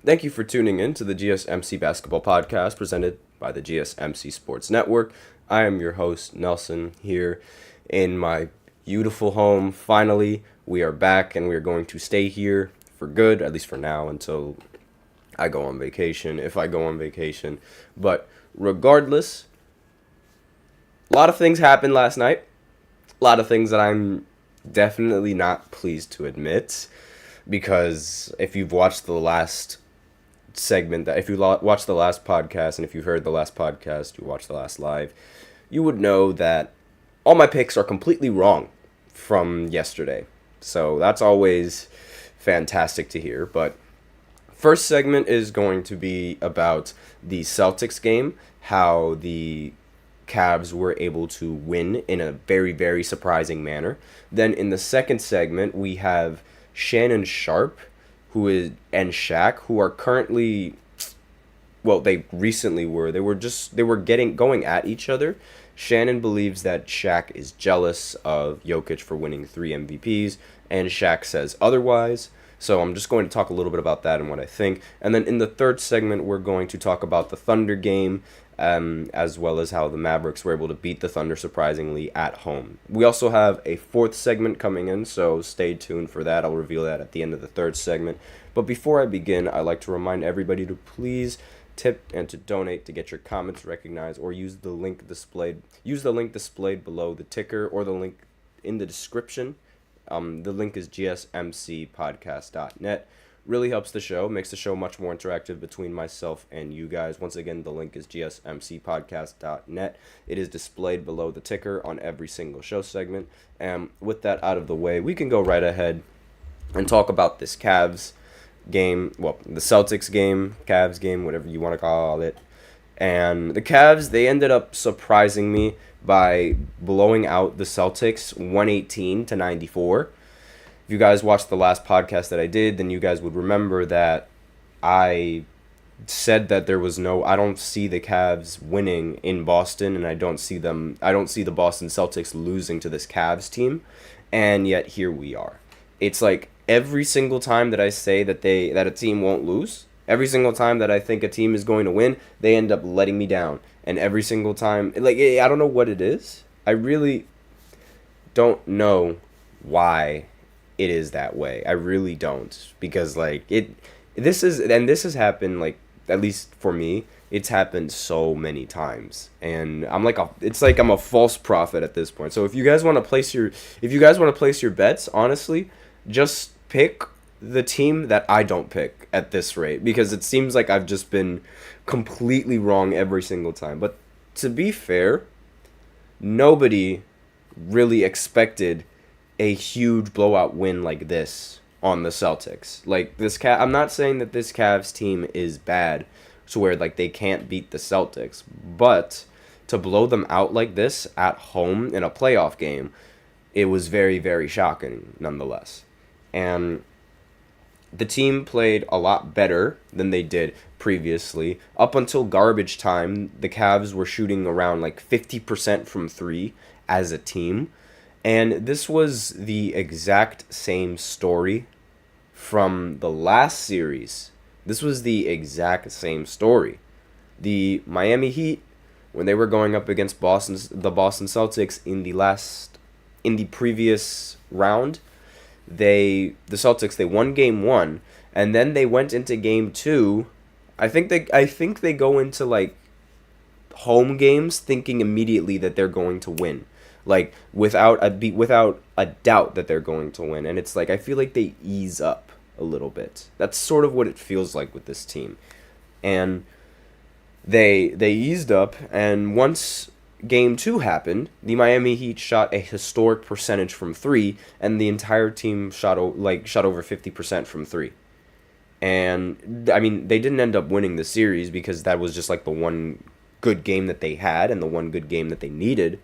Thank you for tuning in to the GSMC Basketball Podcast presented by the GSMC Sports Network. I am your host, Nelson, here in my beautiful home. Finally, we are back and we are going to stay here for good, at least for now, until I go on vacation, if I go on vacation. But regardless, a lot of things happened last night. A lot of things that I'm definitely not pleased to admit, because if you've watched the last segment, that if you watched the last podcast and if you heard the last podcast, you watched the last live, you would know that all my picks are completely wrong from yesterday. So that's always fantastic to hear. But first segment is going to be about the Celtics game, how the Cavs were able to win in a very, very surprising manner. Then in the second segment, we have Shannon Sharpe, and Shaq, who are currently, well, they recently were. They were going at each other. Shannon believes that Shaq is jealous of Jokic for winning 3 MVPs, and Shaq says otherwise. So I'm just going to talk a little bit about that and what I think. And then in the third segment, we're going to talk about the Thunder game, as well as how the Mavericks were able to beat the Thunder surprisingly at home. We also have a fourth segment coming in, so stay tuned for that. I'll reveal that at the end of the third segment. But before I begin, I'd like to remind everybody to please tip and to donate to get your comments recognized, or use the link displayed below the ticker, or the link in the description. The link is gsmcpodcast.net. Really helps the show, makes the show much more interactive between myself and you guys. Once again, the link is gsmcpodcast.net. It is displayed below the ticker on every single show segment. And with that out of the way, we can go right ahead and talk about this Cavs game, well, the Celtics game, Cavs game, whatever you want to call it. And the Cavs, they ended up surprising me by blowing out the Celtics 118-94. If you guys watched the last podcast that I did, then you guys would remember that I said that I don't see the Cavs winning in Boston, and I don't see the Boston Celtics losing to this Cavs team. And yet here we are. It's like every single time that I say that a team won't lose, every single time that I think a team is going to win, they end up letting me down. And every single time, like, I don't know what it is. I really don't know why it is that way. I really don't, because like this has happened, like, at least for me, it's happened so many times, and I'm like I'm a false prophet at this point. So if you guys want to place your bets, honestly, just pick the team that I don't pick at this rate, because it seems like I've just been completely wrong every single time. But to be fair, nobody really expected a huge blowout win like this on the Celtics. Like, I'm not saying that this Cavs team is bad to where like they can't beat the Celtics, but to blow them out like this at home in a playoff game, it was very, very shocking nonetheless. And the team played a lot better than they did previously. Up until garbage time, the Cavs were shooting around like 50% from 3 as a team. And this was the exact same story from the last series. This was the exact same story. The Miami Heat, when they were going up against the Boston Celtics in the previous round, the Celtics, they won game 1, and then they went into game 2. I think they go into like home games thinking immediately that they're going to win. Like, without a doubt that they're going to win. And it's like, I feel like they ease up a little bit. That's sort of what it feels like with this team. And they eased up, and once game 2 happened, the Miami Heat shot a historic percentage from 3, and the entire team shot over 50% from 3. And I mean, they didn't end up winning the series because that was just like the one good game that they had and the one good game that they needed.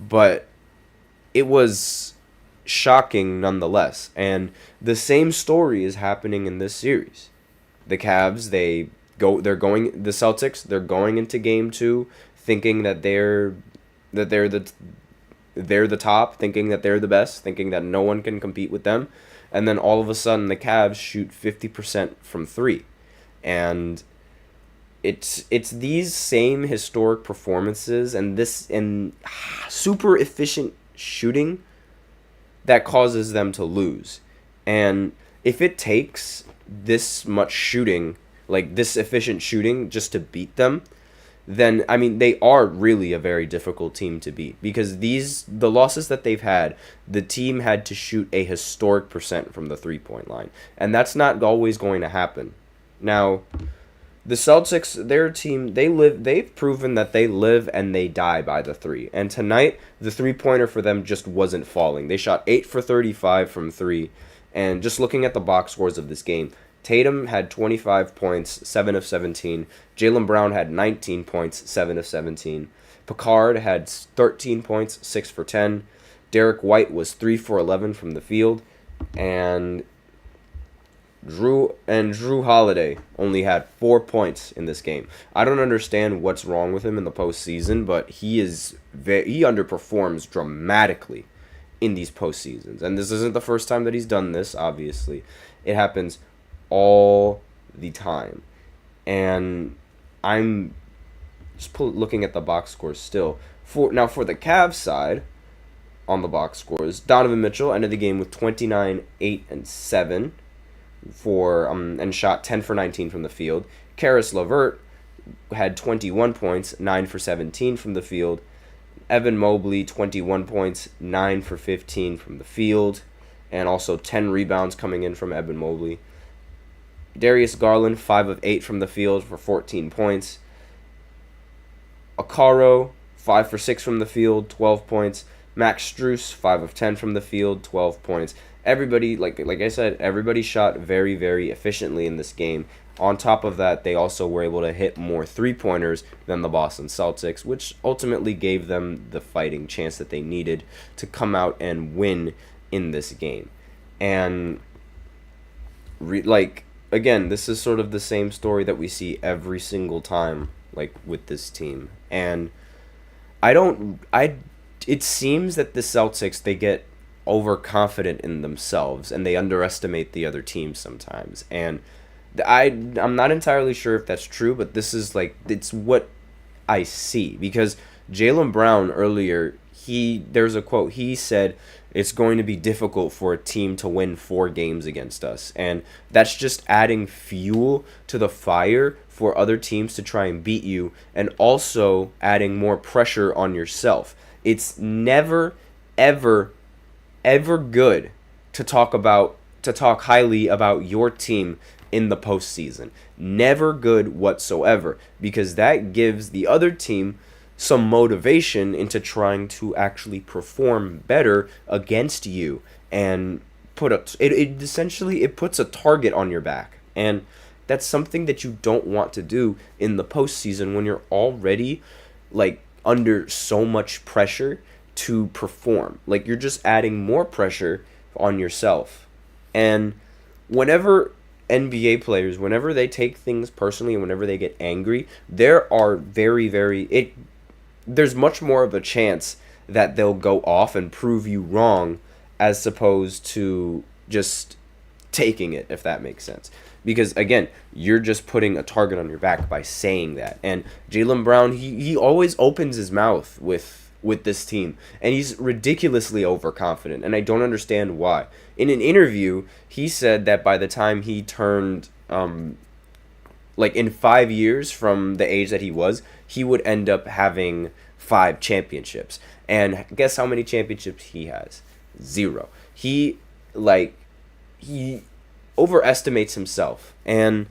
But it was shocking nonetheless. And the same story is happening in this series. The Cavs, the Celtics, they're going into game 2 thinking that they're the top, thinking that they're the best, thinking that no one can compete with them. and then all of a sudden the Cavs shoot 50% from three, and it's these same historic performances and super efficient shooting that causes them to lose. And if it takes this much shooting, like this efficient shooting, just to beat them, then I mean they are really a very difficult team to beat, because the losses that they've had, the team had to shoot a historic percent from the 3-point line, and that's not always going to happen. Now, the Celtics, their team, they've proven that they live and they die by the three. And tonight, the three-pointer for them just wasn't falling. They shot 8 for 35 from three. And just looking at the box scores of this game, Tatum had 25 points, 7 of 17. Jaylen Brown had 19 points, 7 of 17. Picard had 13 points, 6 for 10. Derek White was 3 for 11 from the field. And Drew Holiday only had 4 points in this game. I don't understand what's wrong with him in the postseason, but he underperforms dramatically in these postseasons. And this isn't the first time that he's done this, obviously. It happens all the time. And I'm just looking at the box scores still. For the Cavs side, on the box scores, Donovan Mitchell ended the game with 29, 8, and 7. And shot 10 for 19 from the field. Karis LeVert had 21 points, 9 for 17 from the field. Evan Mobley, 21 points, 9 for 15 from the field, and also 10 rebounds coming in from Evan Mobley. Darius Garland, 5 of 8 from the field for 14 points. Okaro, 5 for 6 from the field, 12 points. Max Strus, 5 of 10 from the field, 12 points. Everybody, like I said, everybody shot very, very efficiently in this game. On top of that, they also were able to hit more three-pointers than the Boston Celtics, which ultimately gave them the fighting chance that they needed to come out and win in this game. And, again, this is sort of the same story that we see every single time, with this team. And it seems that the Celtics, they get overconfident in themselves and they underestimate the other team sometimes. And I'm not entirely sure if that's true, but this is it's what I see, because Jaylen Brown earlier, there's a quote, he said it's going to be difficult for a team to win 4 games against us, and that's just adding fuel to the fire for other teams to try and beat you, and also adding more pressure on yourself. It's never ever good to talk highly about your team in the postseason. Never good whatsoever, because that gives the other team some motivation into trying to actually perform better against you, and it puts a target on your back. And that's something that you don't want to do in the postseason when you're already under so much pressure to perform. You're just adding more pressure on yourself. And whenever NBA players, whenever they take things personally and whenever they get angry, there's much more of a chance that they'll go off and prove you wrong, as opposed to just taking it, if that makes sense. Because, again, you're just putting a target on your back by saying that. And Jaylen Brown, he always opens his mouth with this team, and he's ridiculously overconfident, and I don't understand why. In an interview, he said that by the time he turned, in 5 years from the age that he was, he would end up having 5 championships. And guess how many championships he has? 0. He overestimates himself, and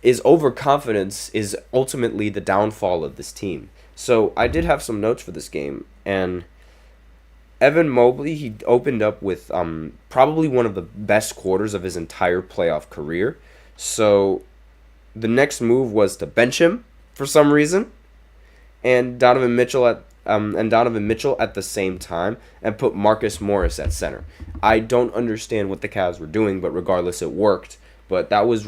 his overconfidence is ultimately the downfall of this team. So I did have some notes for this game, and Evan Mobley, he opened up with probably one of the best quarters of his entire playoff career. So the next move was to bench him for some reason, and Donovan Mitchell at the same time, and put Marcus Morris at center. I don't understand what the Cavs were doing, but regardless, it worked. But that was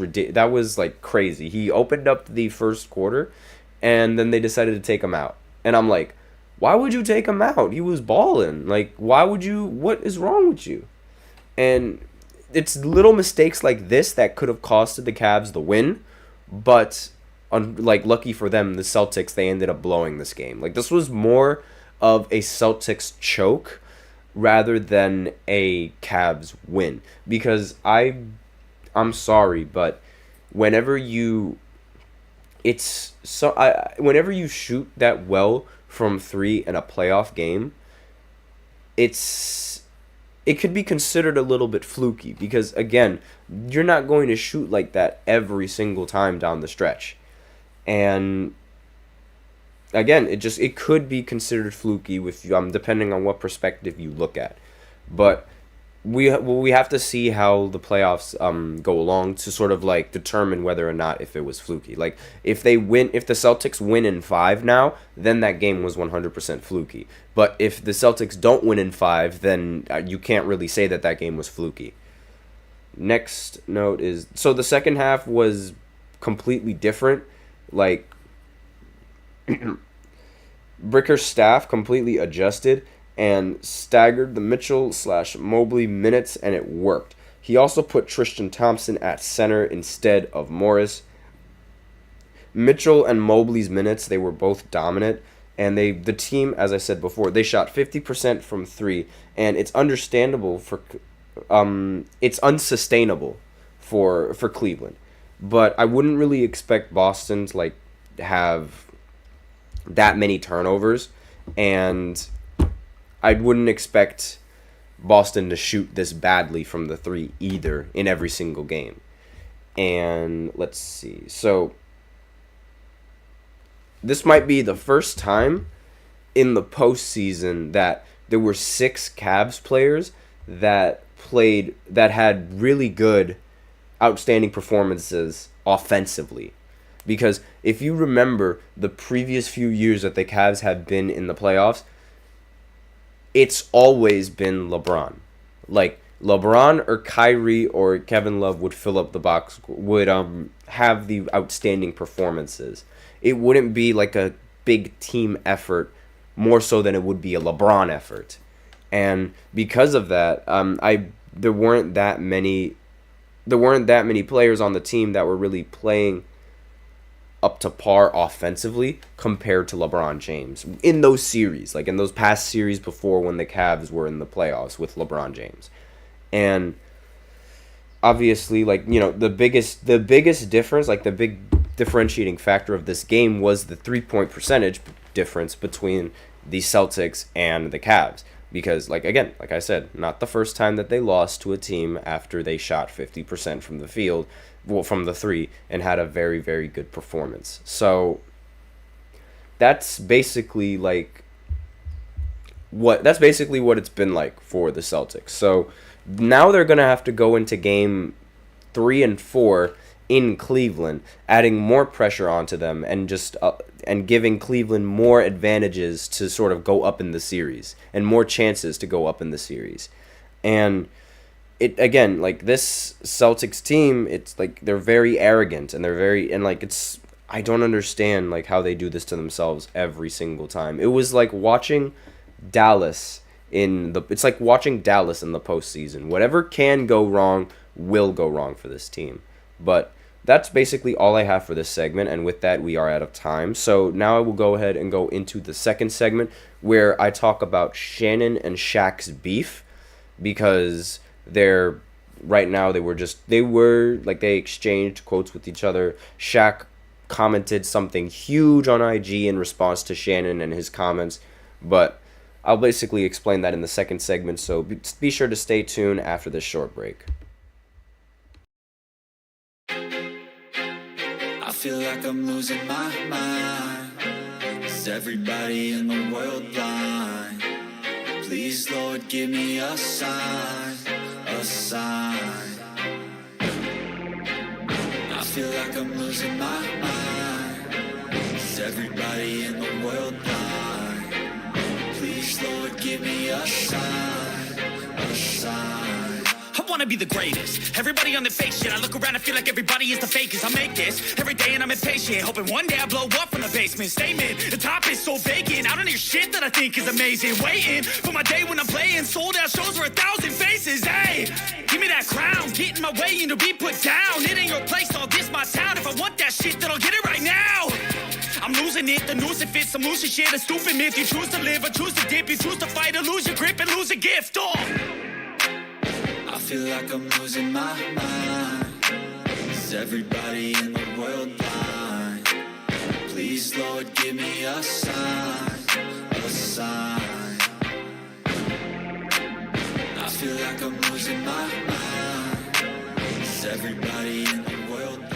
crazy. He opened up the first quarter, and then they decided to take him out. And I'm like, why would you take him out? He was balling. Why would you? What is wrong with you? And it's little mistakes like this that could have costed the Cavs the win, but lucky for them, the Celtics, they ended up blowing this game. Like, this was more of a Celtics choke rather than a Cavs win, because I'm sorry, but whenever you whenever you shoot that well from 3 in a playoff game, it could be considered a little bit fluky, because again, you're not going to shoot like that every single time down the stretch. And again, it could be considered fluky with depending on what perspective you look at. But we have to see how the playoffs go along to sort of like determine whether or not if it was fluky. Like, if the Celtics win in 5 now, then that game was 100% fluky. But if the Celtics don't win in 5, then you can't really say that game was fluky. Next note is, so the second half was completely different. Like, Bricker's staff completely adjusted and staggered the Mitchell/Mobley minutes, and it worked. He also put Tristan Thompson at center instead of Morris. Mitchell and Mobley's minutes, they were both dominant, and the team, as I said before, they shot 50% from 3, and it's understandable it's unsustainable for Cleveland. But I wouldn't really expect Boston to like have that many turnovers, and I wouldn't expect Boston to shoot this badly from the 3 either in every single game. And let's see. So this might be the first time in the postseason that there were 6 Cavs players that had really good, outstanding performances offensively. Because if you remember the previous few years that the Cavs have been in the playoffs, it's always been LeBron. Like, LeBron or Kyrie or Kevin Love would fill up the box, would have the outstanding performances. It wouldn't be like a big team effort, more so than it would be a LeBron effort. And because of that, there weren't that many players on the team that were really playing up to par offensively compared to LeBron James in those series, like in those past series before when the Cavs were in the playoffs with LeBron James. And obviously, like, you know, the biggest difference, like the big differentiating factor of this game was the 3-point percentage difference between the Celtics and the Cavs. Because, like, again, like I said, not the first time that they lost to a team after they shot 50% from the field, well, from the 3, and had a very, very good performance. So that's basically what it's been like for the Celtics. So now they're gonna have to go into game 3 and 4 in Cleveland, adding more pressure onto them and just and giving Cleveland more advantages to sort of go up in the series and more chances to go up in the series. And it, again, like, this Celtics team, it's like they're very arrogant and I don't understand like how they do this to themselves every single time. It was like watching Dallas it's like watching Dallas in the postseason. Whatever can go wrong will go wrong for this team. But that's basically all I have for this segment, and with that, we are out of time. So now I will go ahead and go into the second segment, where I talk about Shannon and Shaq's beef, because they exchanged quotes with each other. Shaq commented something huge on IG in response to Shannon and his comments, but I'll basically explain that in the second segment, so be sure to stay tuned after this short break. I feel like I'm losing my mind. Is everybody in the world blind? Please, Lord, give me a sign, a sign. I feel like I'm losing my mind. Is everybody in the world blind? Please, Lord, give me a sign, a sign. I wanna be the greatest. Everybody on the fake shit. I look around and feel like everybody is the fakest. I make this every day and I'm impatient, hoping one day I blow up from the basement. Statement, the top is so vacant. I don't hear shit that I think is amazing. Waiting for my day when I'm playing sold out shows for 1,000 faces. Hey, give me that crown, get in my way and to be put down. It ain't your place, all this my town. If I want that shit, then I'll get it right now. I'm losing it, the noose it fits, some losing shit, a stupid myth. You choose to live or choose to dip, you choose to fight or lose your grip and lose a gift. Oh, I feel like I'm losing my mind. Is everybody in the world blind? Please, Lord, give me a sign, a sign. I feel like I'm losing my mind. Is everybody in the world blind?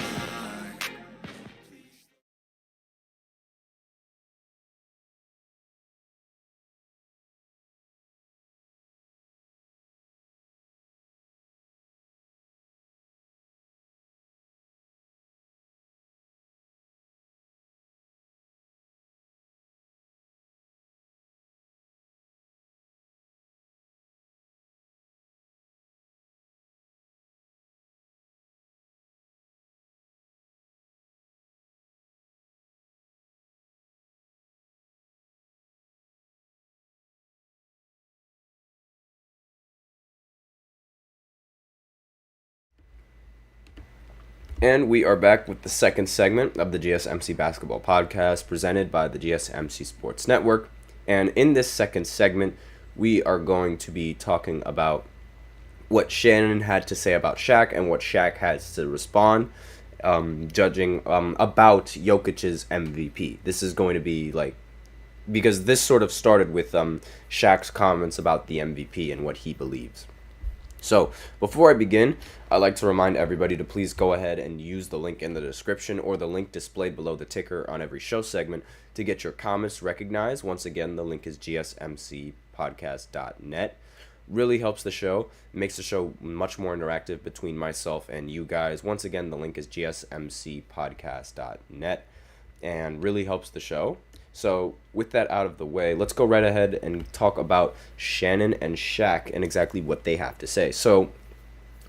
And we are back with the second segment of the GSMC Basketball Podcast presented by the GSMC Sports Network. And in this second segment, we are going to be talking about what Shannon had to say about Shaq and what Shaq has to respond, judging about Jokic's MVP. This is going to be because this sort of started with Shaq's comments about the MVP and what he believes. So, before I begin, I'd like to remind everybody to please go ahead and use the link in the description or the link displayed below the ticker on every show segment to get your comments recognized. Once again, the link is gsmcpodcast.net. Really helps the show, makes the show much more interactive between myself and you guys. Once again, the link is gsmcpodcast.net and really helps the show. So, with that out of the way, let's go right ahead and talk about Shannon and Shaq and exactly what they have to say. So, a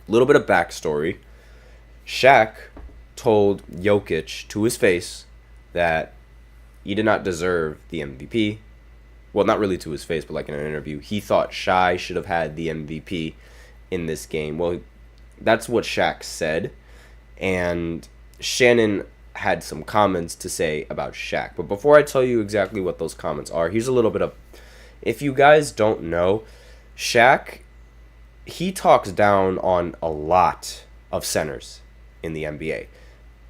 little bit of backstory. Shaq told Jokic to his face that he did not deserve the MVP. Well, not really to his face, but like in an interview. He thought Shai should have had the MVP in this game. Well, that's what Shaq said. And Shannon had some comments to say about Shaq. But before I tell you exactly what those comments are, here's a little bit of... If you guys don't know, Shaq, he talks down on a lot of centers in the NBA.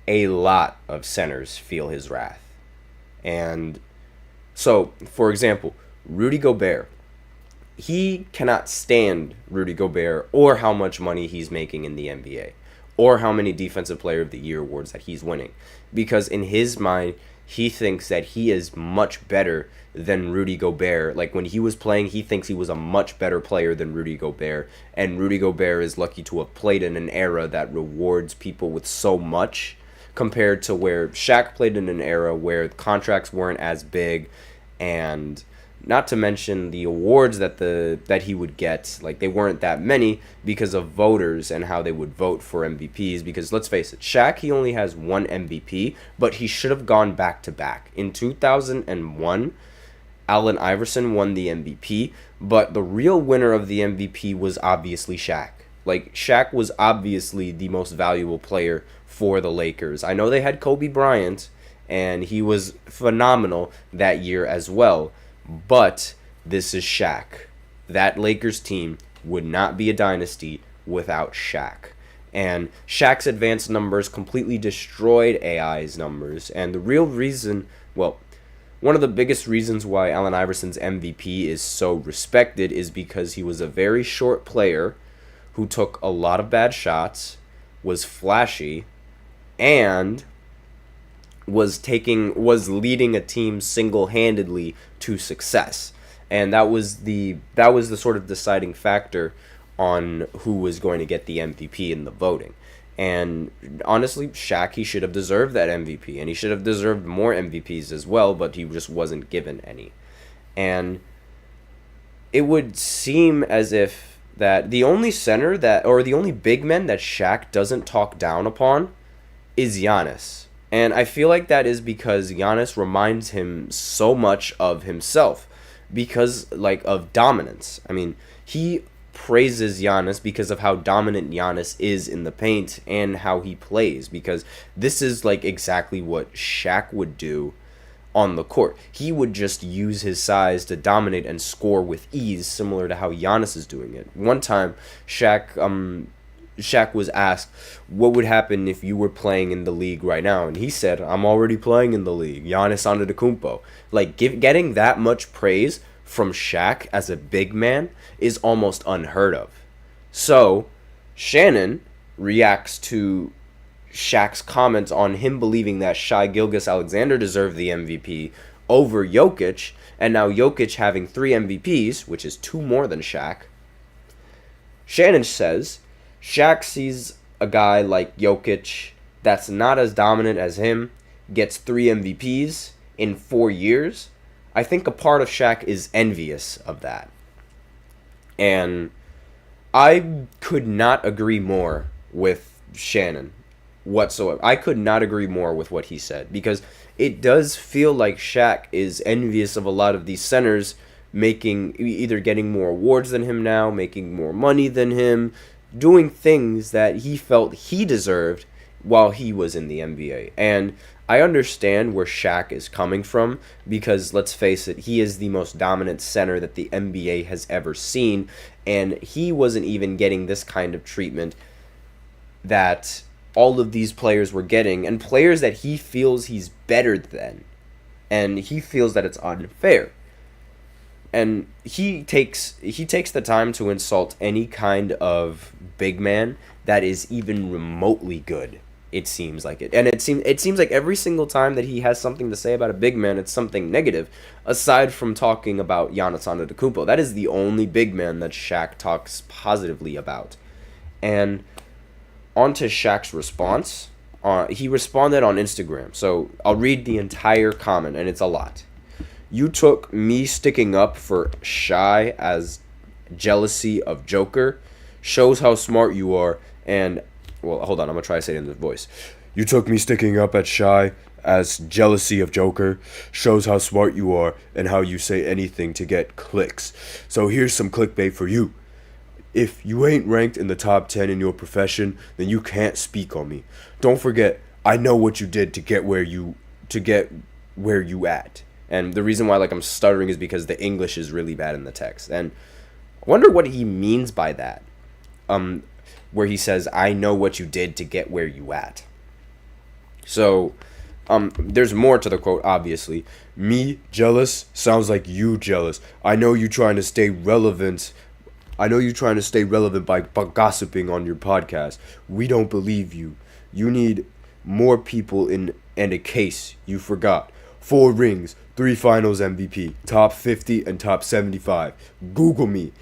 A lot of centers feel his wrath. And so, for example, Rudy Gobert. He cannot stand Rudy Gobert or how much money he's making in the NBA. Or how many Defensive Player of the Year awards that he's winning. Because in his mind, he thinks that he is much better than Rudy Gobert. Like, when he was playing, he thinks he was a much better player than Rudy Gobert. And Rudy Gobert is lucky to have played in an era that rewards people with so much, compared to where Shaq played in an era where contracts weren't as big, and not to mention the awards that he would get, like, they weren't that many because of voters and how they would vote for MVPs. Because let's face it, Shaq, he only has one MVP, but he should have gone back to back. In 2001, Allen Iverson won the MVP, but the real winner of the MVP was obviously Shaq. Like, Shaq was obviously the most valuable player for the Lakers. I know they had Kobe Bryant, and he was phenomenal that year as well. But this is Shaq. That Lakers team would not be a dynasty without Shaq. And Shaq's advanced numbers completely destroyed AI's numbers. And the real reason, well, one of the biggest reasons why Allen Iverson's MVP is so respected is because he was a very short player who took a lot of bad shots, was flashy, and was leading a team single-handedly to success. And that was the sort of deciding factor on who was going to get the MVP in the voting. And honestly, Shaq, he should have deserved that MVP, and he should have deserved more MVPs as well, but he just wasn't given any. And it would seem as if that the only center or the only big man that Shaq doesn't talk down upon is Giannis. And I feel like that is because Giannis reminds him so much of himself because, like, of dominance. I mean, he praises Giannis because of how dominant Giannis is in the paint and how he plays, because this is, like, exactly what Shaq would do on the court. He would just use his size to dominate and score with ease, similar to how Giannis is doing it. One time, Shaq was asked what would happen if you were playing in the league right now, and he said, "I'm already playing in the league." Giannis Antetokounmpo. Like, getting that much praise from Shaq as a big man is almost unheard of. So, Shannon reacts to Shaq's comments on him believing that Shai Gilgeous-Alexander deserved the MVP over Jokic, and now Jokic having 3 MVPs, which is 2 more than Shaq. Shannon says Shaq sees a guy like Jokic that's not as dominant as him, gets 3 MVPs in 4 years. I think a part of Shaq is envious of that. And I could not agree more with Shannon whatsoever. I could not agree more with what he said, because it does feel like Shaq is envious of a lot of these centers either getting more awards than him now, making more money than him, doing things that he felt he deserved while he was in the NBA. And I understand where Shaq is coming from, because let's face it, he is the most dominant center that the NBA has ever seen, and he wasn't even getting this kind of treatment that all of these players were getting, and players that he feels he's better than, and he feels that it's unfair. And he takes the time to insult any kind of big man that is even remotely good. It seems like it. And it seems like every single time that he has something to say about a big man, it's something negative, aside from talking about Giannis Antetokounmpo. That is the only big man that Shaq talks positively about. And onto Shaq's response. He responded on Instagram. So I'll read the entire comment, and it's a lot. "You took me sticking up for Shai as jealousy of Joker. Shows how smart you are, and..." Well, hold on, I'm going to try to say it in the voice. "You took me sticking up at Shai as jealousy of Joker. Shows how smart you are and how you say anything to get clicks. So here's some clickbait for you. If you ain't ranked in the top 10 in your profession, then you can't speak on me. Don't forget, I know what you did to get where you at." And the reason why I'm stuttering is because the English is really bad in the text. And I wonder what he means by that. Where he says, "I know what you did to get where you at." So, there's more to the quote, obviously. "Me jealous? Sounds like you jealous. I know you trying to stay relevant by gossiping on your podcast. We don't believe you. You need more people in and a case you forgot. 4 rings, 3 finals MVP, top 50 and top 75. Google me."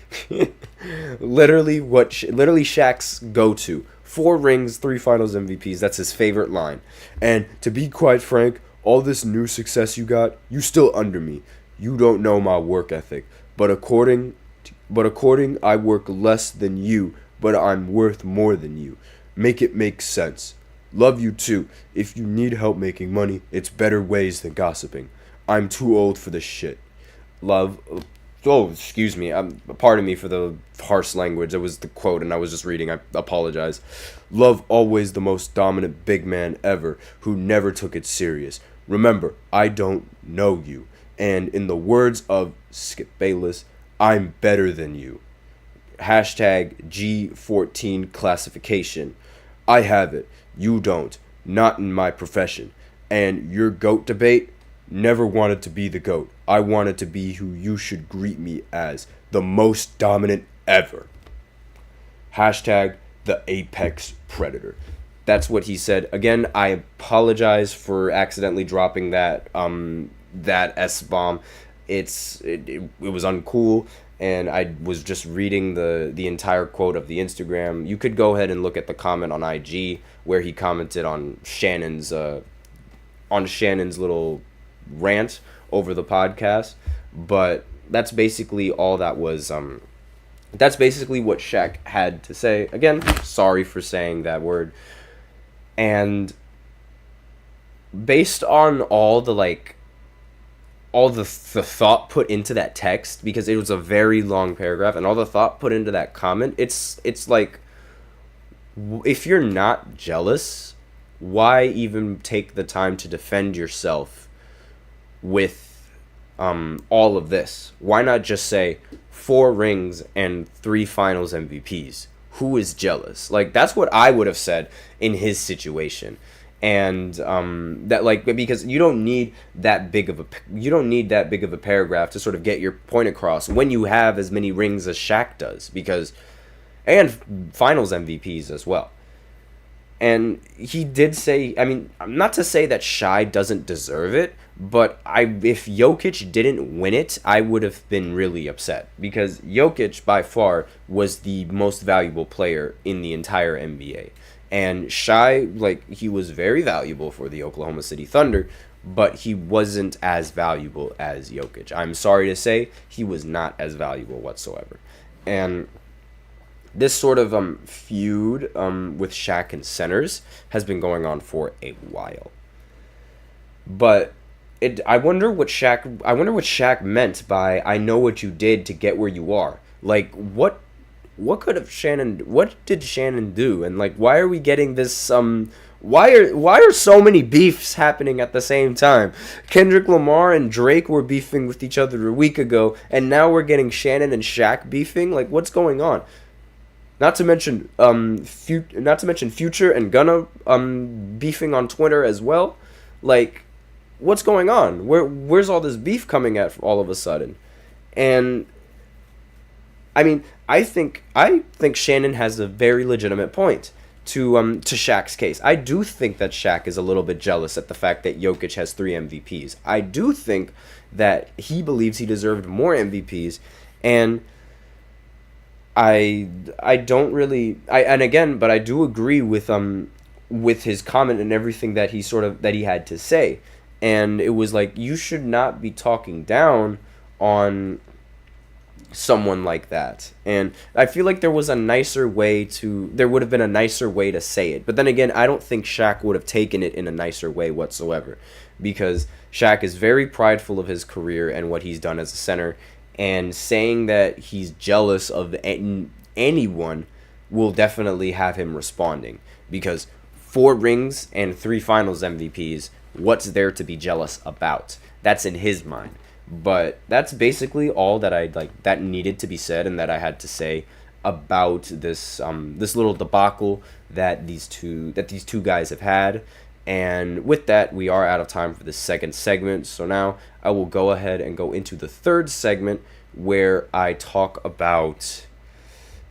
Literally Shaq's go-to. 4 rings, 3 finals MVPs. That's his favorite line. "And to be quite frank, all this new success you got, you still under me. You don't know my work ethic. But according I work less than you, but I'm worth more than you. Make it make sense. Love you too. If you need help making money, it's better ways than gossiping. I'm too old for this shit. Love." Oh, excuse me. Pardon me for the harsh language. It was the quote and I was just reading. I apologize. "Love always the most dominant big man ever who never took it serious. Remember, I don't know you. And in the words of Skip Bayless, I'm better than you. Hashtag G14 classification. I have it. You don't. Not in my profession. And your GOAT debate? Never wanted to be the GOAT. I wanted to be who you should greet me as, the most dominant ever. Hashtag the apex predator." That's what he said. Again, I apologize for accidentally dropping that S-bomb. It was uncool, and I was just reading the entire quote of the Instagram. You could go ahead and look at the comment on IG where he commented on Shannon's little rant over the podcast, but that's basically all that was. That's basically what Shaq had to say. Again, sorry for saying that word. And based on all the the thought put into that text, because it was a very long paragraph, and all the thought put into that comment, it's like, if you're not jealous, why even take the time to defend yourself with all of this? Why not just say 4 rings and 3 finals MVPs? Who is jealous? Like, that's what I would have said in his situation. And that, like, because you don't need that big of a paragraph to sort of get your point across when you have as many rings as Shaq does, and finals MVPs as well. And he did say, I mean, not to say that Shai doesn't deserve it, but if Jokic didn't win it, I would have been really upset, because Jokic by far was the most valuable player in the entire NBA. And Shai, like, he was very valuable for the Oklahoma City Thunder, but he wasn't as valuable as Jokic. I'm sorry to say, he was not as valuable whatsoever. And this sort of feud with Shaq and centers has been going on for a while. But I wonder what Shaq meant by "I know what you did to get where you are." Like, what did Shannon do? And, like, why are we getting this why are so many beefs happening at the same time? Kendrick Lamar and Drake were beefing with each other a week ago, and now we're getting Shannon and Shaq beefing? Like, what's going on? Not to mention Future and Gunna beefing on Twitter as well. Like, what's going on? Where's all this beef coming at all of a sudden? And I mean, I think Shannon has a very legitimate point to Shaq's case. I do think that Shaq is a little bit jealous at the fact that Jokic has 3 MVPs. I do think that he believes he deserved more MVPs, and I don't really, but I do agree with his comment and everything that he had to say. And it was like, you should not be talking down on someone like that. And I feel like there would have been a nicer way to say it. But then again, I don't think Shaq would have taken it in a nicer way whatsoever, because Shaq is very prideful of his career and what he's done as a center, and saying that he's jealous of anyone will definitely have him responding, because 4 rings and 3 finals MVPs, what's there to be jealous about? That's in his mind. But that's basically all that needed to be said, and that I had to say about this little debacle that these two guys have had. And with that, we are out of time for the second segment. So now I will go ahead and go into the third segment, where I talk about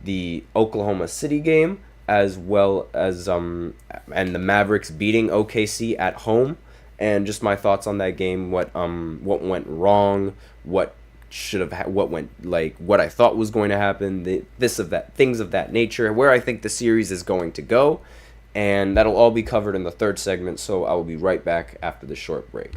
the Oklahoma City game, as well as and the Mavericks beating OKC at home, and just my thoughts on that game, what went wrong, what I thought was going to happen, things of that nature, where I think the series is going to go. And that'll all be covered in the third segment, so I will be right back after this short break.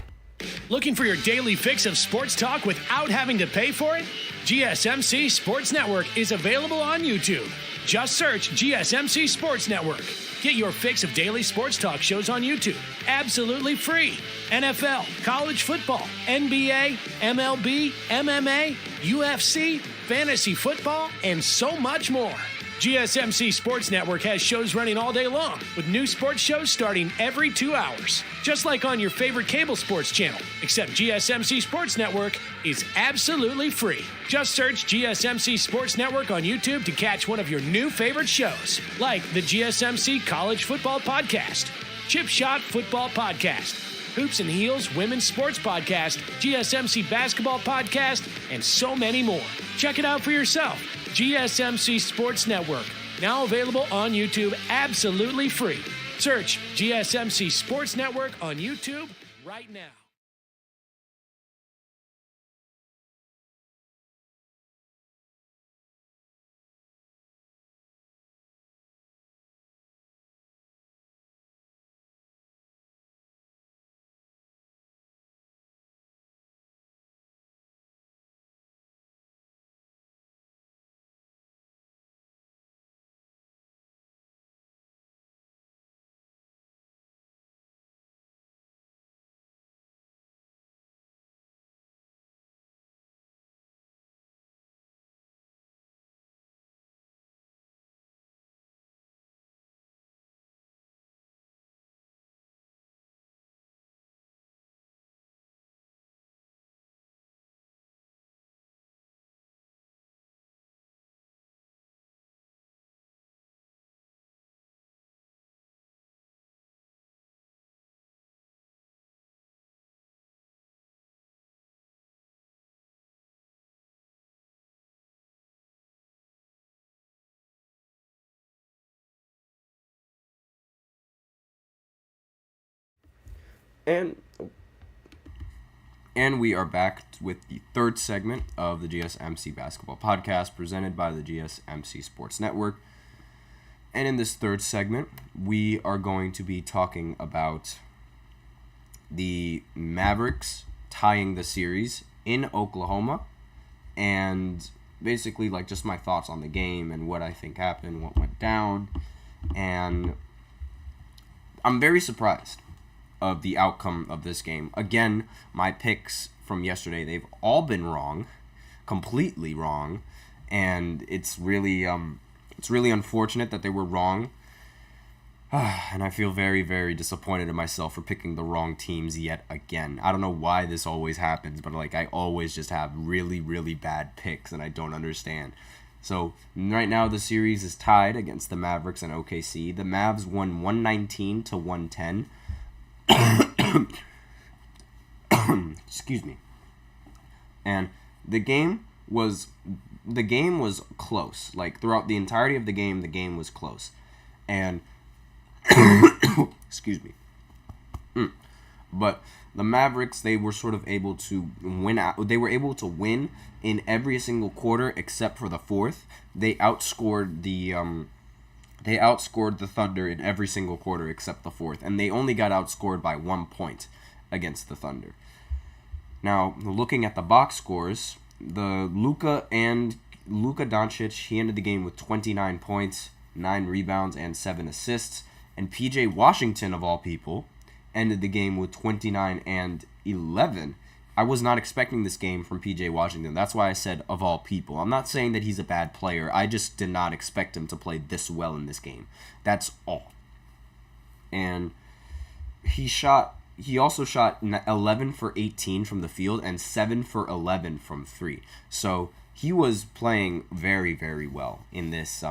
Looking for your daily fix of sports talk without having to pay for it? GSMC Sports Network is available on YouTube. Just search GSMC Sports Network. Get your fix of daily sports talk shows on YouTube, absolutely free. NFL, college football, NBA, MLB, MMA, UFC, fantasy football, and so much more. GSMC Sports Network has shows running all day long, with new sports shows starting every 2 hours. Just like on your favorite cable sports channel, except GSMC Sports Network is absolutely free. Just search GSMC Sports Network on YouTube to catch one of your new favorite shows, like the GSMC College Football Podcast, Chip Shot Football Podcast, Hoops and Heels Women's Sports Podcast, GSMC Basketball Podcast, and so many more. Check it out for yourself. GSMC Sports Network, now available on YouTube absolutely free. Search GSMC Sports Network on YouTube right now. And we are back with the third segment of the GSMC Basketball Podcast presented by the GSMC Sports Network. And in this third segment, we are going to be talking about the Mavericks tying the series in Oklahoma, and basically like just my thoughts on the game and what I think happened, what went down. And I'm very surprised of the outcome of this game. Again, my picks from yesterday, they've all been wrong, completely wrong, and it's really unfortunate that they were wrong. And I feel very, very disappointed in myself for picking the wrong teams yet again. I don't know why this always happens, but like I always just have really, really bad picks, and I don't understand. So right now the series is tied against the Mavericks and OKC. The Mavs won 119 to 110. Excuse me. And the game was close. Like throughout the entirety of the game was close. And excuse me. But the Mavericks, they were sort of able to win out. They were able to win in every single quarter except for the fourth. They outscored the Thunder in every single quarter except the fourth, and they only got outscored by 1 point against the Thunder. Now, looking at the box scores, the Luka Doncic, he ended the game with 29 points, 9 rebounds, and 7 assists, and PJ Washington, of all people, ended the game with 29 and 11. I was not expecting this game from PJ Washington. That's why I said of all people. I'm not saying that he's a bad player. I just did not expect him to play this well in this game. That's all. And he also shot 11 for 18 from the field and 7 for 11 from 3. So he was playing very, very well in this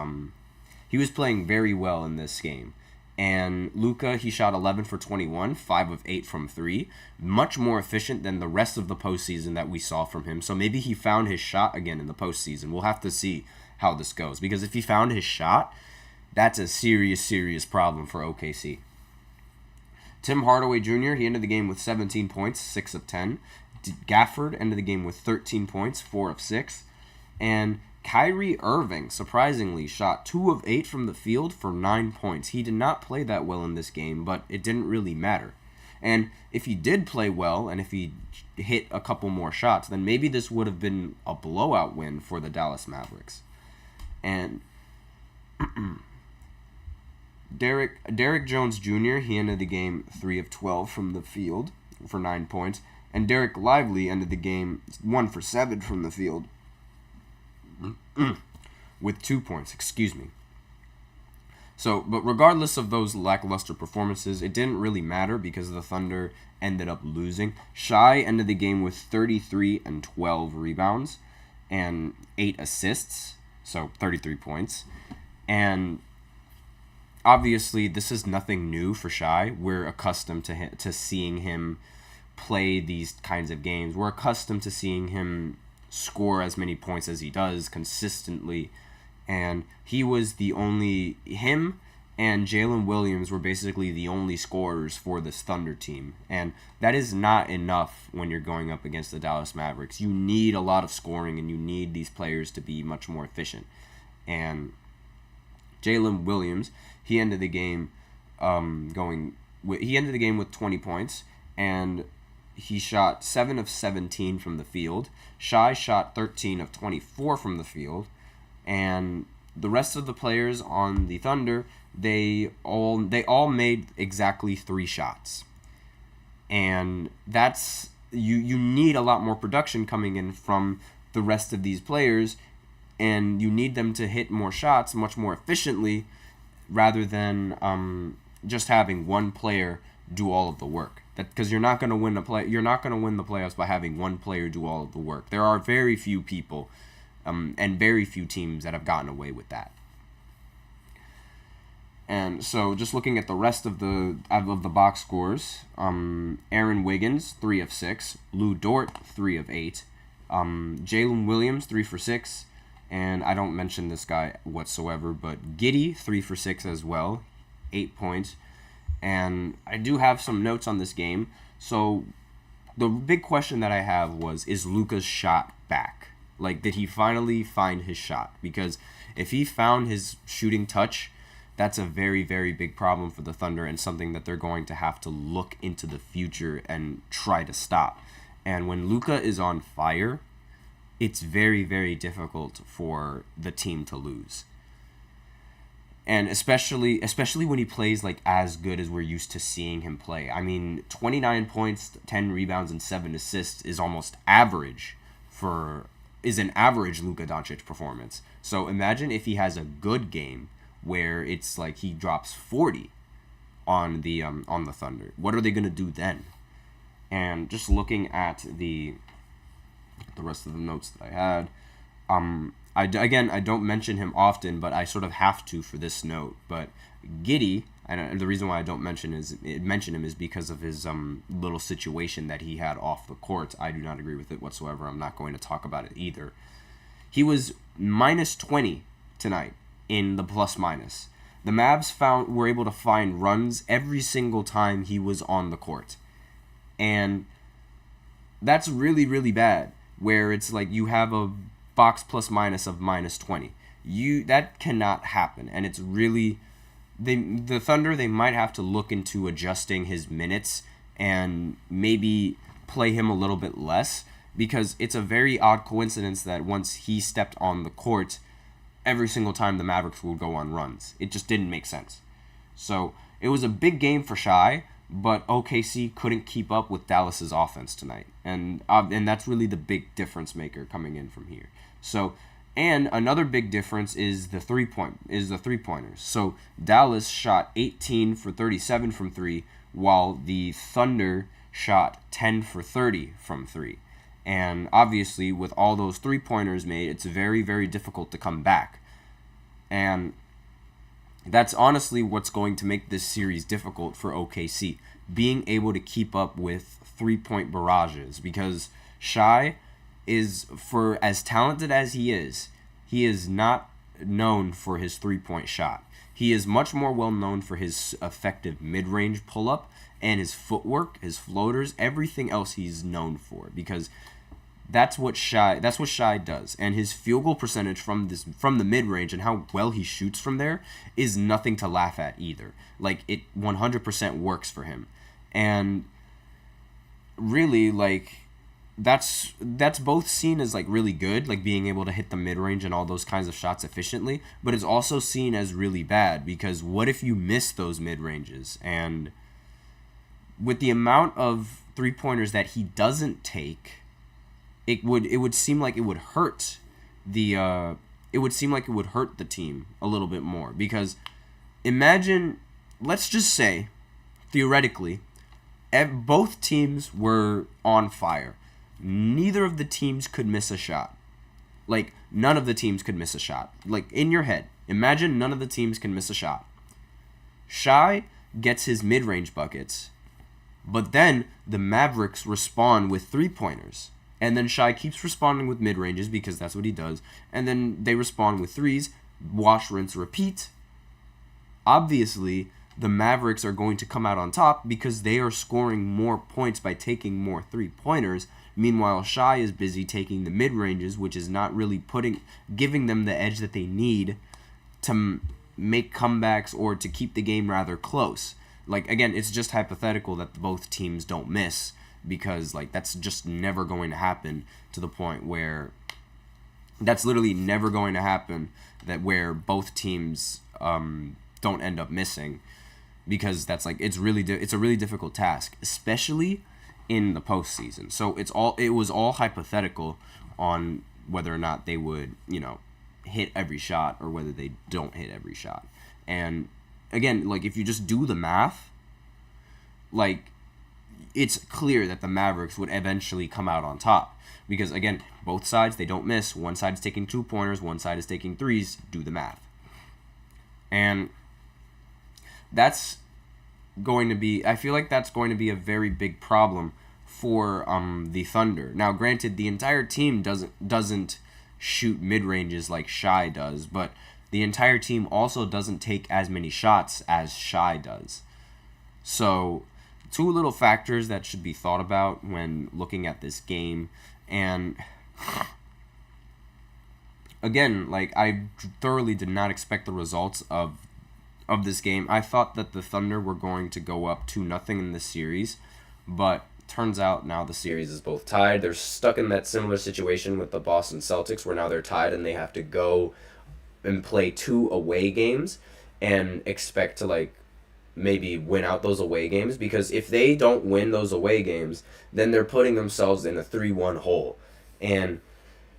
game. And Luka, he shot 11 for 21, 5 of 8 from 3. Much more efficient than the rest of the postseason that we saw from him. So maybe he found his shot again in the postseason. We'll have to see how this goes. Because if he found his shot, that's a serious, serious problem for OKC. Tim Hardaway Jr., he ended the game with 17 points, 6 of 10. Gafford ended the game with 13 points, 4 of 6. And Kyrie Irving, surprisingly, shot 2 of 8 from the field for 9 points. He did not play that well in this game, but it didn't really matter. And if he did play well, and if he hit a couple more shots, then maybe this would have been a blowout win for the Dallas Mavericks. And Derrick Jones Jr., he ended the game 3 of 12 from the field for 9 points. And Derek Lively ended the game 1 for 7 from the field with 2 points, So, but regardless of those lackluster performances, it didn't really matter because the Thunder ended up losing. Shai ended the game with 33 and 12 rebounds and 8 assists, so 33 points. And obviously, this is nothing new for Shai. We're accustomed to seeing him play these kinds of games. We're accustomed to seeing him score as many points as he does consistently, and him and Jalen Williams were basically the only scorers for this Thunder team, and that is not enough when you're going up against the Dallas Mavericks. You need a lot of scoring, and you need these players to be much more efficient. And Jalen Williams, he ended the game with 20 points, and he shot 7 of 17 from the field. Shai shot 13 of 24 from the field. And the rest of the players on the Thunder, they all made exactly 3 shots. And that's you need a lot more production coming in from the rest of these players, and you need them to hit more shots much more efficiently rather than just having one player do all of the work. Because you're not going to win the playoffs by having one player do all of the work. There are very few people and very few teams that have gotten away with that. And so, just looking at the rest of the box scores, Aaron Wiggins 3 of 6, Lou Dort 3 of 8, Jalen Williams 3 for 6, and I don't mention this guy whatsoever, but Giddey 3 for 6 as well, 8 points. And I do have some notes on this game. So the big question that I have was, is Luka's shot back? Like, did he finally find his shot? Because if he found his shooting touch, that's a very, very big problem for the Thunder and something that they're going to have to look into the future and try to stop. And when Luka is on fire, it's very, very difficult for the team to lose. And especially when he plays like as good as we're used to seeing him play. I mean, 29 points, 10 rebounds, and 7 assists is almost average is an average Luka Doncic performance. So imagine if he has a good game where it's like he drops 40 on the Thunder. What are they gonna do then? And just looking at the rest of the notes that I had, I don't mention him often, but I sort of have to for this note. But Giddey, and the reason why I don't mention him is because of his little situation that he had off the court. I do not agree with it whatsoever. I'm not going to talk about it either. He was minus 20 tonight in the plus minus. The Mavs were able to find runs every single time he was on the court, and that's really, really bad. Where it's like you have a box plus minus of minus 20. That cannot happen, and it's really the Thunder, they might have to look into adjusting his minutes and maybe play him a little bit less, because it's a very odd coincidence that once he stepped on the court, every single time the Mavericks would go on runs. It just didn't make sense. So it was a big game for Shai, but OKC couldn't keep up with Dallas's offense tonight, and that's really the big difference maker coming in from here. So, and another big difference is the three-pointers. So Dallas shot 18 for 37 from 3, while the Thunder shot 10 for 30 from 3. And obviously, with all those three-pointers made, it's very, very difficult to come back. And that's honestly what's going to make this series difficult for OKC, being able to keep up with three-point barrages, because Shai is, for as talented as he is not known for his three-point shot. He is much more well known for his effective mid-range pull-up and his footwork, his floaters, everything else he's known for, because that's what Shai does. And his field goal percentage from the mid-range and how well he shoots from there is nothing to laugh at either. Like, it 100% works for him. And really, like, that's both seen as like really good, like being able to hit the mid-range and all those kinds of shots efficiently, but it's also seen as really bad, because what if you miss those mid-ranges? And with the amount of three-pointers that he doesn't take, it would seem like it would hurt the team a little bit more, because imagine, let's just say theoretically, both teams were on fire. Neither of the teams could miss a shot. Like, none of the teams could miss a shot. Like, in your head, imagine none of the teams can miss a shot. Shai gets his mid-range buckets, but then the Mavericks respond with three-pointers. And then Shai keeps responding with mid-ranges, because that's what he does. And then they respond with threes, wash, rinse, repeat. Obviously, the Mavericks are going to come out on top because they are scoring more points by taking more three-pointers. Meanwhile, Shai is busy taking the mid-ranges, which is not really giving them the edge that they need to make comebacks or to keep the game rather close. Like, again, it's just hypothetical that both teams don't miss, because, like, that's just never going to happen, to the point where that's literally never going to happen, that where both teams don't end up missing, because that's like, it's a really difficult task, especially in the postseason. So it was all hypothetical on whether or not they would, hit every shot, or whether they don't hit every shot. And again, like, if you just do the math, like, it's clear that the Mavericks would eventually come out on top, because again, both sides, they don't miss. One side is taking 2-pointers, one side is taking threes. Do the math. And that's going to be, I feel like that's going to be a very big problem for the Thunder. Now, granted, the entire team doesn't shoot mid-ranges like Shai does, but the entire team also doesn't take as many shots as Shai does. So two little factors that should be thought about when looking at this game. And again, like, I thoroughly did not expect the results of this game. I thought that the Thunder were going to go up 2-0 in this series, but turns out now the series is both tied. They're stuck in that similar situation with the Boston Celtics, where now they're tied and they have to go and play 2 away games and expect to, like, maybe win out those away games, because if they don't win those away games, then they're putting themselves in a 3-1 hole. And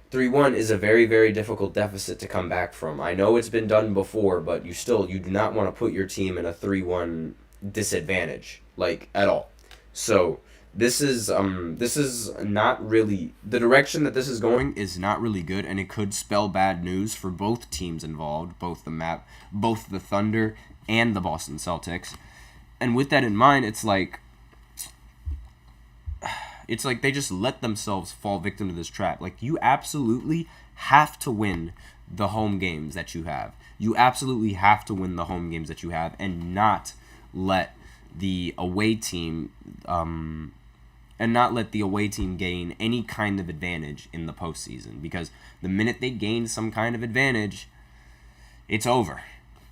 3-1 is a very, very difficult deficit to come back from. I know it's been done before, but you do not want to put your team in a 3-1 disadvantage, like, at all. So this is not really, the direction that this is going is not really good, and it could spell bad news for both teams involved, both the Thunder and the Boston Celtics. And with that in mind, it's like they just let themselves fall victim to this trap. Like, you absolutely have to win the home games that you have. You absolutely have to win the home games that you have, and not let the away team gain any kind of advantage in the postseason. Because the minute they gain some kind of advantage, it's over.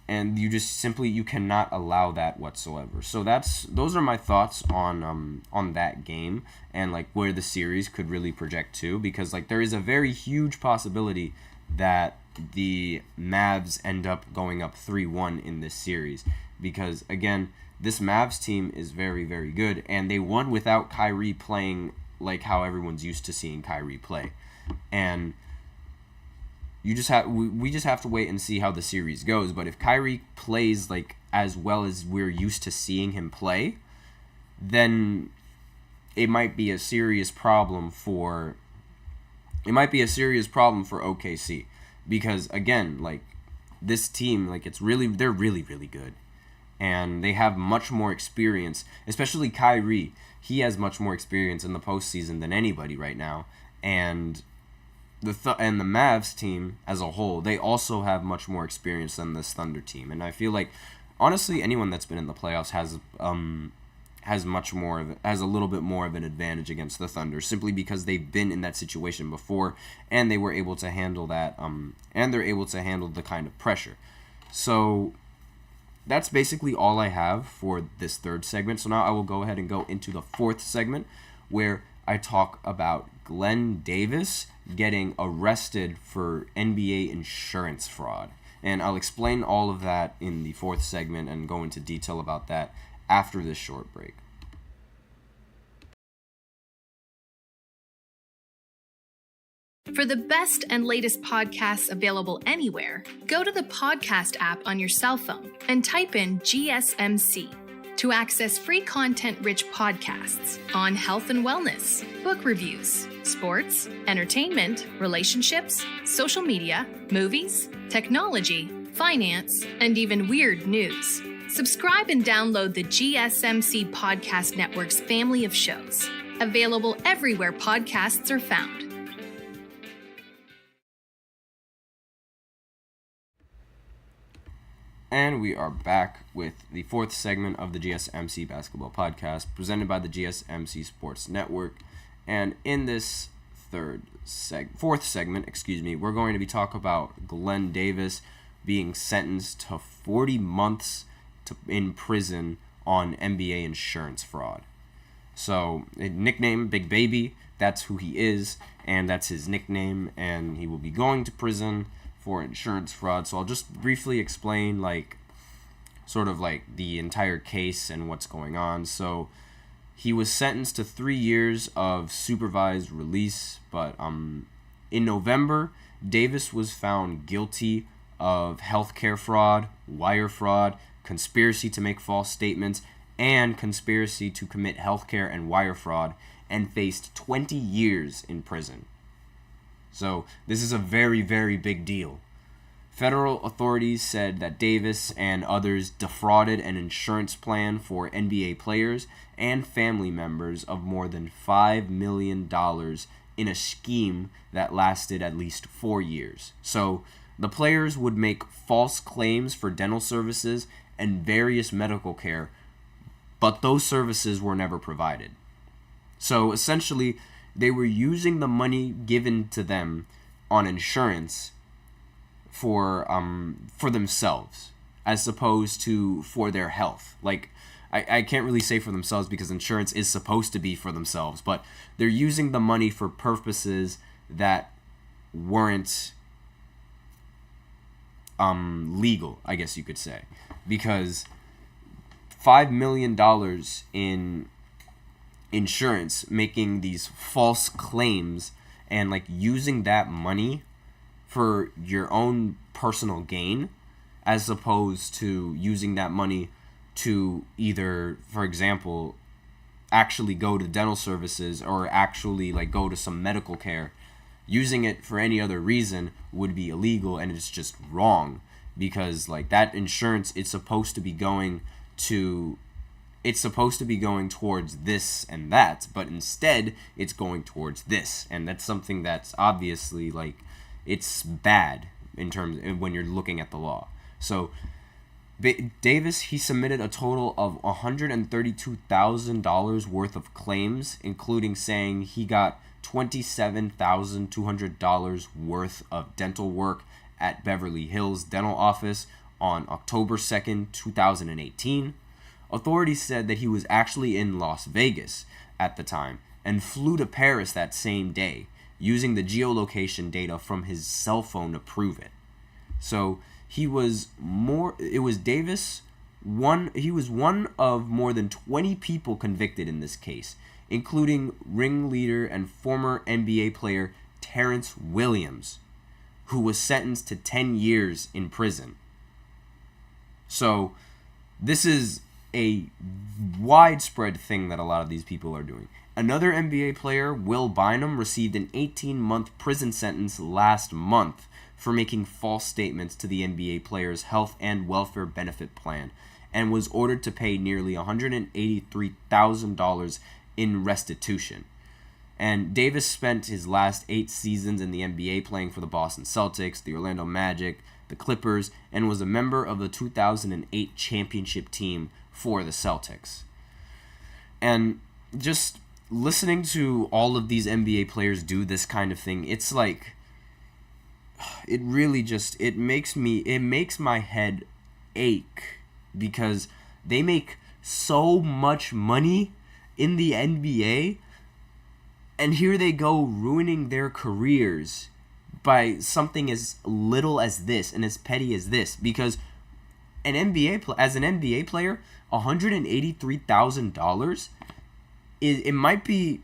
And you cannot allow that whatsoever. So those are my thoughts on that game, and like where the series could really project to, because like there is a very huge possibility that the Mavs end up going up 3-1 in this series, because again, this Mavs team is very, very good, and they won without Kyrie playing like how everyone's used to seeing Kyrie play. And we just have to wait and see how the series goes. But if Kyrie plays like as well as we're used to seeing him play, then it might be a serious problem for OKC, because again, like, this team, like, they're really, really good, and they have much more experience, especially Kyrie. He has much more experience in the postseason than anybody right now, and the Mavs team as a whole, they also have much more experience than this Thunder team. And I feel like, honestly, anyone that's been in the playoffs has a little bit more of an advantage against the Thunder, simply because they've been in that situation before, and they were able to handle that, and they're able to handle the kind of pressure. So that's basically all I have for this third segment. So now I will go ahead and go into the fourth segment, where I talk about Glenn Davis getting arrested for NBA insurance fraud. And I'll explain all of that in the fourth segment and go into detail about that after this short break. For the best and latest podcasts available anywhere, go to the podcast app on your cell phone and type in GSMC to access free content-rich podcasts on health and wellness, book reviews, sports, entertainment, relationships, social media, movies, technology, finance, and even weird news. Subscribe and download the GSMC Podcast Network's family of shows, available everywhere podcasts are found. And we are back with the fourth segment of the GSMC Basketball Podcast, presented by the GSMC Sports Network. And in this fourth segment, we're going to be talking about Glenn Davis being sentenced to 40 months in prison on NBA insurance fraud. So, nickname Big Baby, that's who he is, and that's his nickname, and he will be going to prison for insurance fraud. So I'll just briefly explain sort of the entire case and what's going on. So he was sentenced to 3 years of supervised release, but in November, Davis was found guilty of healthcare fraud, wire fraud, conspiracy to make false statements, and conspiracy to commit healthcare and wire fraud, and faced 20 years in prison. So this is a very, very big deal. Federal authorities said that Davis and others defrauded an insurance plan for NBA players and family members of more than $5 million in a scheme that lasted at least 4 years. So the players would make false claims for dental services and various medical care but those services were never provided. So essentially, they were using the money given to them on insurance for themselves, as opposed to for their health. Like, I can't really say for themselves because insurance is supposed to be for themselves, but they're using the money for purposes that weren't legal, I guess you could say, because $5 million in insurance, making these false claims and like using that money for your own personal gain, as opposed to using that money to either, for example, actually go to dental services or actually like go to some medical care. Using it for any other reason would be illegal, and it's just wrong, because like that insurance, it's supposed to be going towards this and that, but instead it's going towards this, and that's something that's obviously like, it's bad in terms when you're looking at the law. So Davis, he submitted a total of $132,000 worth of claims, including saying he got $27,200 worth of dental work at Beverly Hills dental office on October 2nd, 2018. Authorities said that he was actually in Las Vegas at the time and flew to Paris that same day, using the geolocation data from his cell phone to prove it. So he was one of more than 20 people convicted in this case, including ringleader and former NBA player Terrence Williams, who was sentenced to 10 years in prison. So this is a widespread thing that a lot of these people are doing. Another NBA player, Will Bynum, received an 18-month prison sentence last month for making false statements to the NBA player's health and welfare benefit plan, and was ordered to pay nearly $183,000 in restitution. And Davis spent his last 8 seasons in the NBA playing for the Boston Celtics, the Orlando Magic, the Clippers, and was a member of the 2008 championship team for the Celtics. And just listening to all of these NBA players do this kind of thing, it's like, it really just, it makes my head ache, because they make so much money in the NBA, and here they go ruining their careers by something as little as this and as petty as this. Because as an NBA player, $183,000 it might be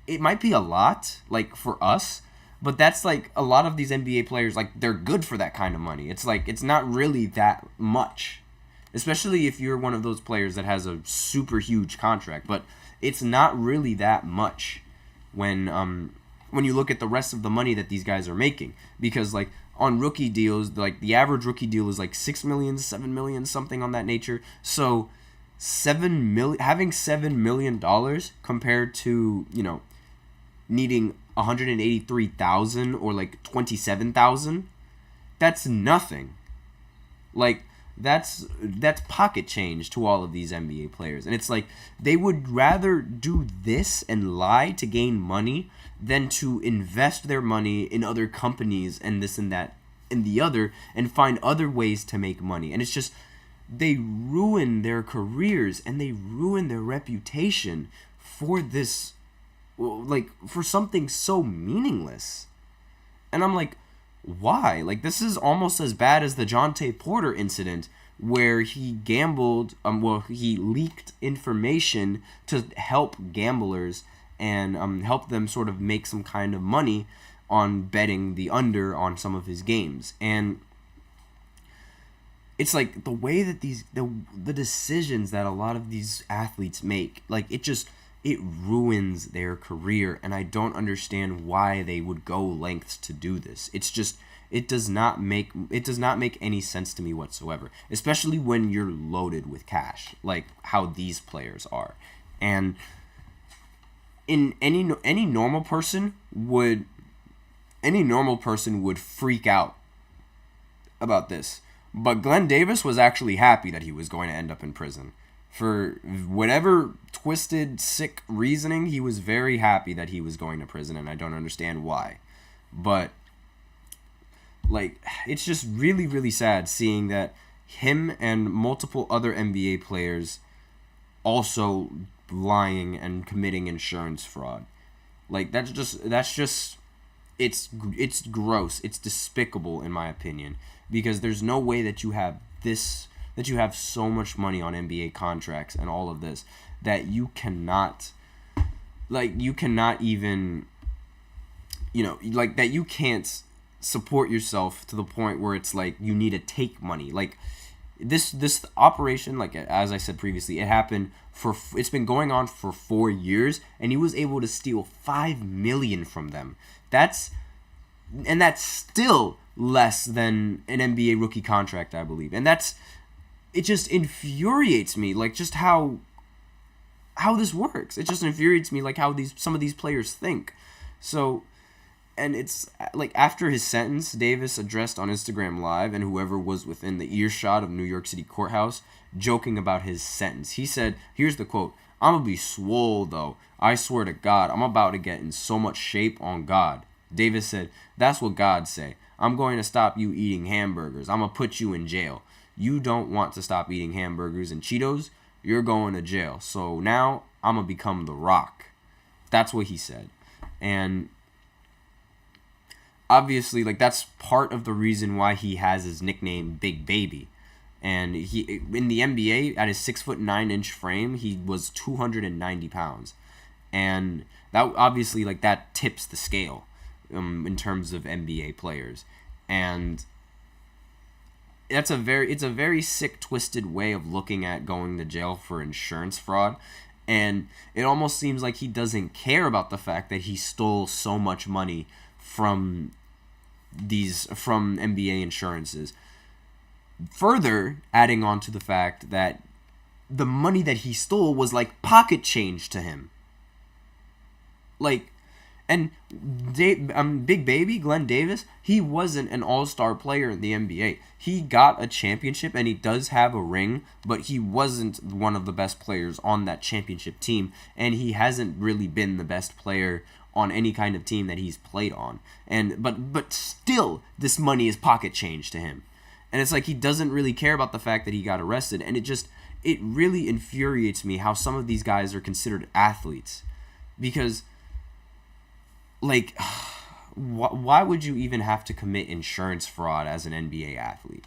a lot, like, for us, but that's like a lot of these NBA players, like, they're good for that kind of money. It's like, it's not really that much, especially if you're one of those players that has a super huge contract, but it's not really that much when you look at the rest of the money that these guys are making. Because like on rookie deals, like the average rookie deal is like $6 million, $7 million, something on that nature. So having $7 million compared to, you know, needing $183,000 or like $27,000, that's nothing. Like, that's pocket change to all of these NBA players. And it's like, they would rather do this and lie to gain money than to invest their money in other companies and this and that and the other, and find other ways to make money. And it's just, they ruin their careers and they ruin their reputation for this, like, for something so meaningless. And I'm like, why? Like, this is almost as bad as the Jonte Porter incident, where he gambled, he leaked information to help gamblers and help them sort of make some kind of money on betting the under on some of his games. And it's like, the way that the decisions that a lot of these athletes make, like, it ruins their career, and I don't understand why they would go lengths to do this. It's just, it does not make any sense to me whatsoever, especially when you're loaded with cash, like how these players are. And in any normal person would freak out about this. But Glenn Davis was actually happy that he was going to end up in prison. For whatever twisted, sick reasoning, he was very happy that he was going to prison, and I don't understand why. But, like, it's just really, really sad seeing that him and multiple other NBA players also lying and committing insurance fraud. Like, that's just it's gross. It's despicable, in my opinion, because there's no way that you have so much money on NBA contracts and all of this that you cannot even, like, that you can't support yourself to the point where it's like you need to take money. Like, this operation, like, as I said previously, it's been going on for 4 years, and he was able to steal $5 million from them. That's still less than an NBA rookie contract, I believe. And it just infuriates me, like, just how this works. It just infuriates me, like, how some of these players think. So, and it's like, after his sentence, Davis addressed on Instagram Live, and whoever was within the earshot of New York City courthouse, joking about his sentence. He said, here's the quote, "I'm gonna be swole though. I swear to God, I'm about to get in so much shape on God." Davis said, "That's what God say. I'm going to stop you eating hamburgers. I'm gonna put you in jail. You don't want to stop eating hamburgers and Cheetos, you're going to jail. So now I'm gonna become The Rock." That's what he said. And obviously, like, that's part of the reason why he has his nickname Big Baby. And he, in the NBA, at his 6'9" frame, he was 290 pounds. And that obviously, like, that tips the scale in terms of NBA players. And it's a very sick, twisted way of looking at going to jail for insurance fraud. And it almost seems like he doesn't care about the fact that he stole so much money from NBA insurances. Further adding on to the fact that the money that he stole was like pocket change to him. Like, and Big Baby, Glenn Davis, he wasn't an all-star player in the NBA. He got a championship and he does have a ring, but he wasn't one of the best players on that championship team, and he hasn't really been the best player on any kind of team that he's played on. And but still, this money is pocket change to him. And it's like he doesn't really care about the fact that he got arrested, and it really infuriates me how some of these guys are considered athletes. Because, like, why would you even have to commit insurance fraud as an NBA athlete?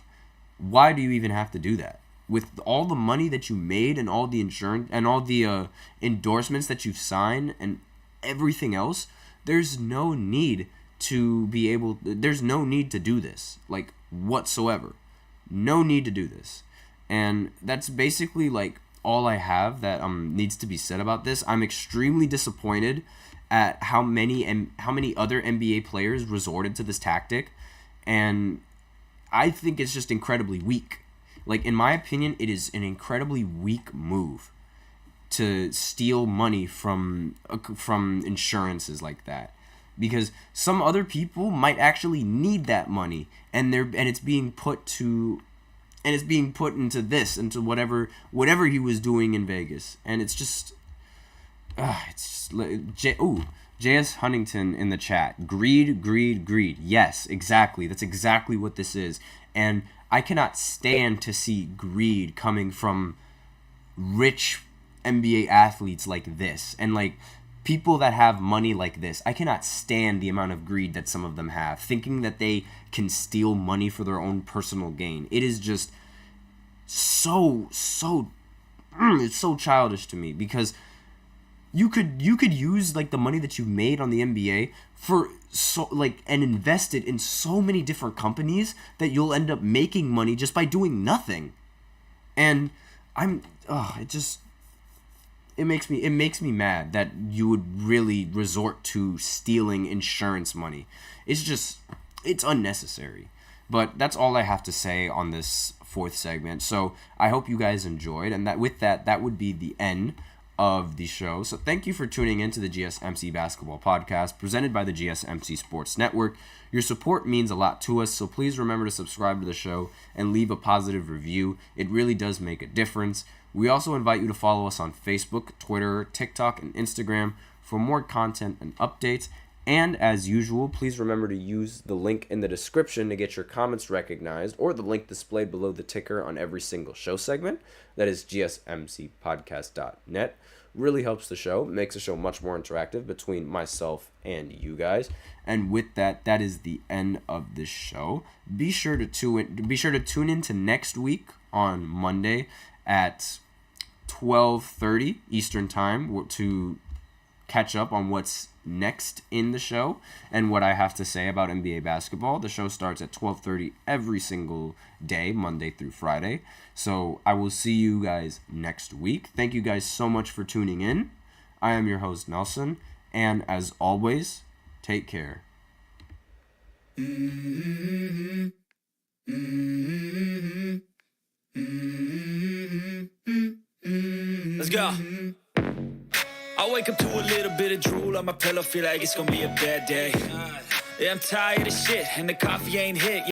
Why do you even have to do that? With all the money that you made and all the insurance and all the endorsements that you've signed and everything else, there's no need to do this, like, whatsoever. No need to do this. And that's basically, like, all I have that needs to be said about this. I'm extremely disappointed at how many other NBA players resorted to this tactic, and I think it's just incredibly weak. Like, in my opinion, it is an incredibly weak move to steal money from insurances like that, because some other people might actually need that money, and it's being put into whatever he was doing in Vegas, and it's just J.S. Huntington in the chat, greed. Yes, exactly. That's exactly what this is, and I cannot stand to see greed coming from rich NBA athletes like this, and like people that have money like this. I cannot stand the amount of greed that some of them have, thinking that they can steal money for their own personal gain. It is just it's so childish to me, because you could use, like, the money that you made on the NBA and invest it in so many different companies that you'll end up making money just by doing nothing. And it makes me mad that you would really resort to stealing insurance money. It's unnecessary. But that's all I have to say on this fourth segment. So I hope you guys enjoyed, and that would be the end of the show. So thank you for tuning in to the GSMC Basketball Podcast, presented by the GSMC Sports Network. Your support means a lot to us, so please remember to subscribe to the show and leave a positive review. It really does make a difference. We also invite you to follow us on Facebook, Twitter, TikTok, and Instagram for more content and updates. And as usual, please remember to use the link in the description to get your comments recognized, or the link displayed below the ticker on every single show segment. That is GSMCpodcast.net. Really helps the show, makes the show much more interactive between myself and you guys. And with that, that is the end of the show. Be sure to tune in to next week on Monday at 12:30 Eastern Time to catch up on what's next in the show and what I have to say about NBA basketball. The show starts at 12:30 every single day, Monday through Friday. So I will see you guys next week. Thank you guys so much for tuning in. I am your host, Nelson, and as always, take care. Let's go. I wake up to a little bit of drool on my pillow, feel like it's gonna be a bad day. Yeah, I'm tired of shit, and the coffee ain't hit.